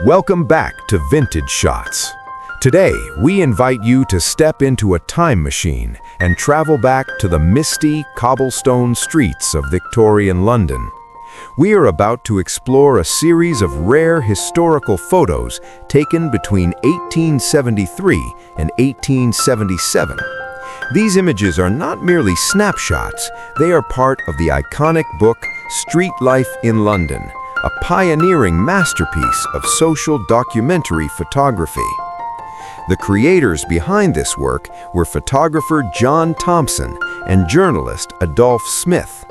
Welcome back to Vintage Shots. Today, we invite you to step into a time machine and travel back to the misty, cobblestone streets of Victorian London. We are about to explore a series of rare historical photos taken between 1873 and 1877. These images are not merely snapshots, they are part of the iconic book Street Life in London, a pioneering masterpiece of social documentary photography. The creators behind this work were photographer John Thompson and journalist Adolphe Smith.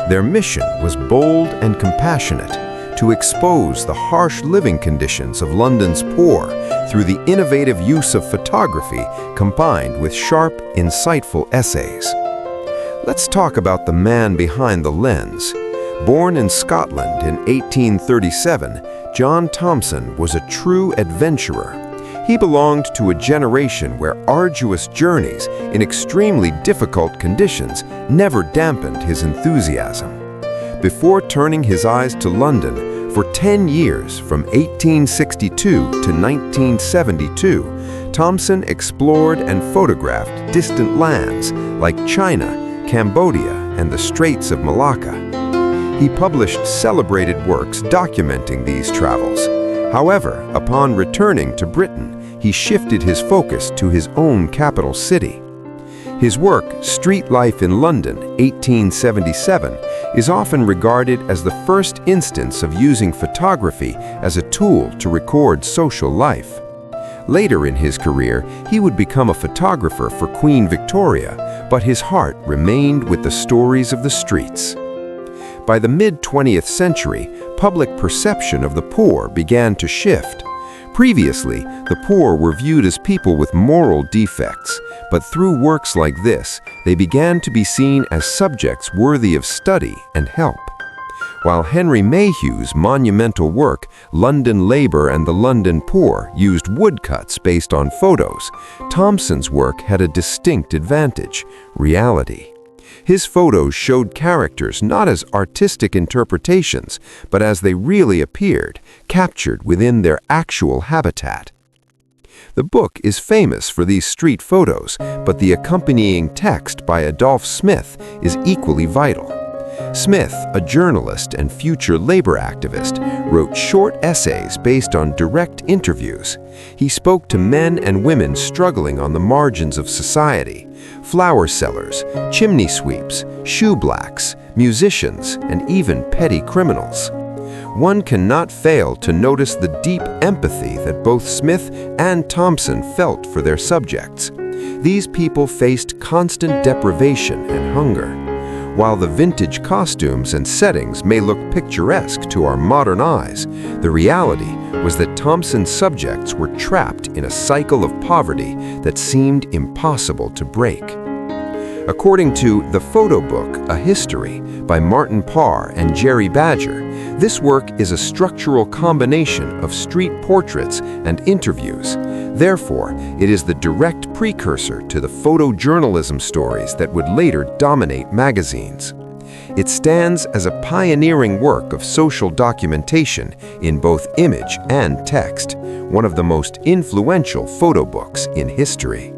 Their mission was bold and compassionate, to expose the harsh living conditions of London's poor through the innovative use of photography combined with sharp, insightful essays. Let's talk about the man behind the lens. Born in Scotland in 1837, John Thompson was a true adventurer. He belonged to a generation where arduous journeys in extremely difficult conditions never dampened his enthusiasm. Before turning his eyes to London, for 10 years, from 1862 to 1972, Thompson explored and photographed distant lands like China, Cambodia, and the Straits of Malacca. He published celebrated works documenting these travels. However, upon returning to Britain, he shifted his focus to his own capital city. His work, Street Life in London, 1877, is often regarded as the first instance of using photography as a tool to record social life. Later in his career, he would become a photographer for Queen Victoria, but his heart remained with the stories of the streets. By the mid-20th century, public perception of the poor began to shift. Previously, the poor were viewed as people with moral defects, but through works like this, they began to be seen as subjects worthy of study and help. While Henry Mayhew's monumental work, London Labour and the London Poor, used woodcuts based on photos, Thompson's work had a distinct advantage: reality. His photos showed characters not as artistic interpretations, but as they really appeared, captured within their actual habitat. The book is famous for these street photos, but the accompanying text by Adolphe Smith is equally vital. Smith, a journalist and future labor activist, wrote short essays based on direct interviews. He spoke to men and women struggling on the margins of society: flower sellers, chimney sweeps, shoeblacks, musicians, and even petty criminals. One cannot fail to notice the deep empathy that both Smith and Thompson felt for their subjects. These people faced constant deprivation and hunger. While the vintage costumes and settings may look picturesque to our modern eyes, the reality was that Thompson's subjects were trapped in a cycle of poverty that seemed impossible to break. According to The Photo Book, A History, by Martin Parr and Jerry Badger, this work is a structural combination of street portraits and interviews. Therefore, it is the direct precursor to the photojournalism stories that would later dominate magazines. It stands as a pioneering work of social documentation in both image and text, one of the most influential photo books in history.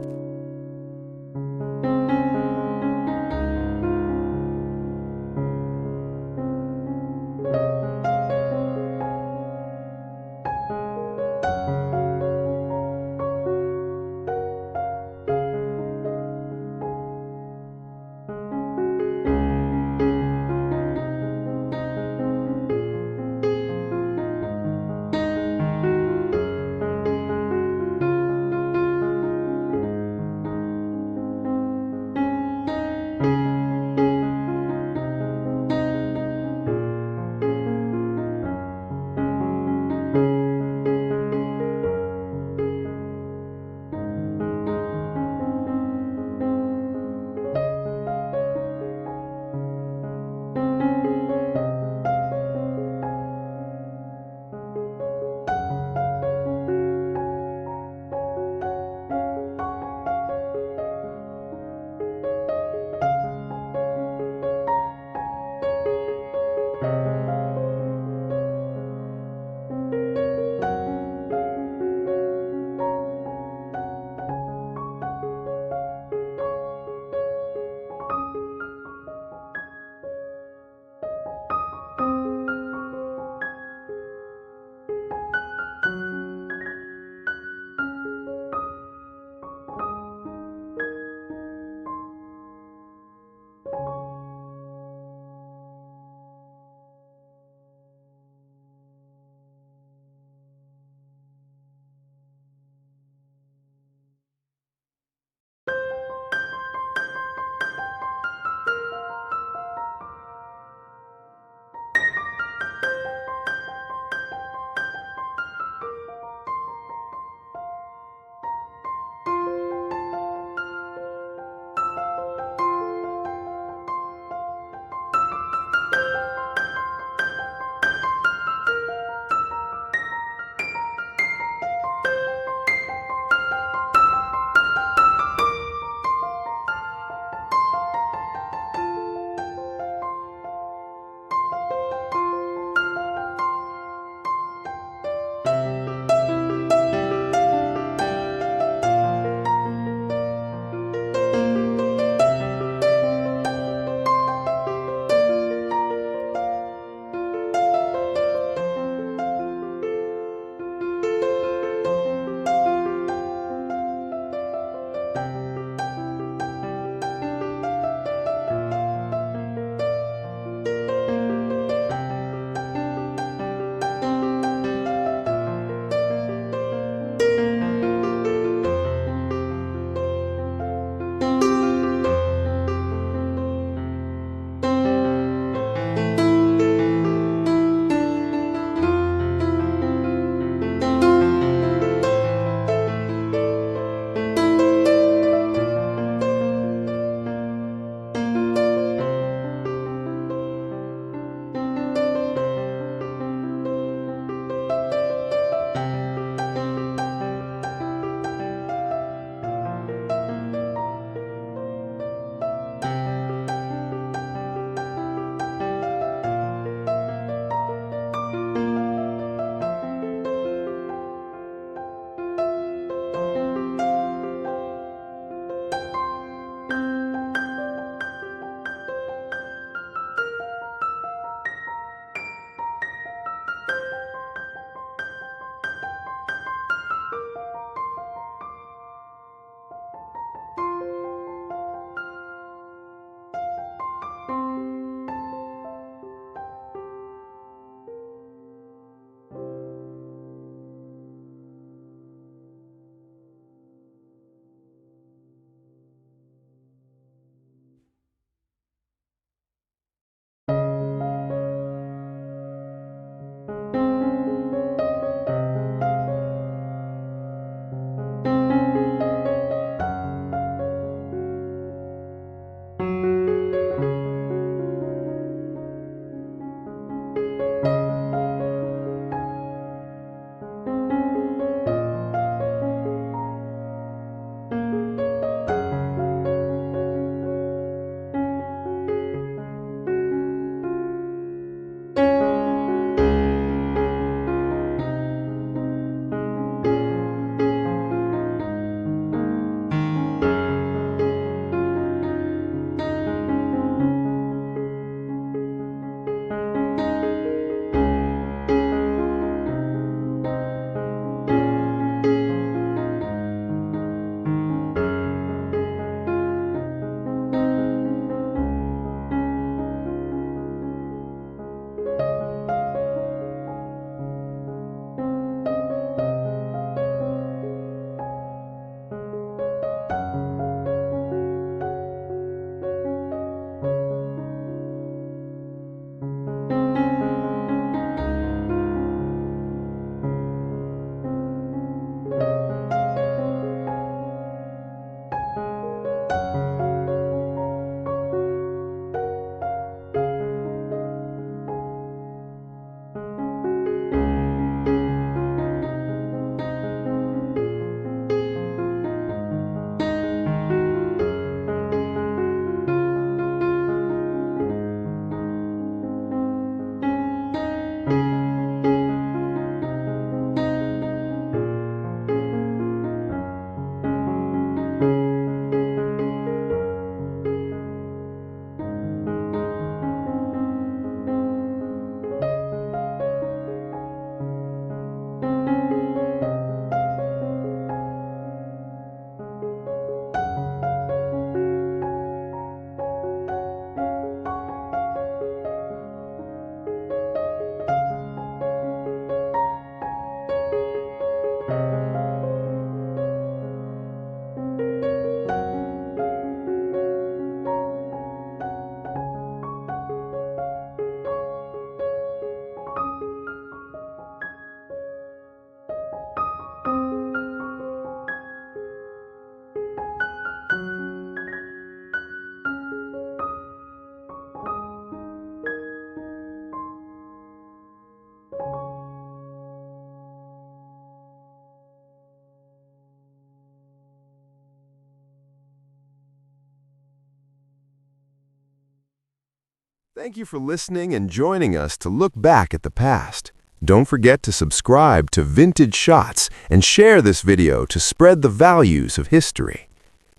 Thank you for listening and joining us to look back at the past. Don't forget to subscribe to Vintage Shots and share this video to spread the values of history.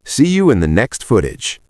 See you in the next footage.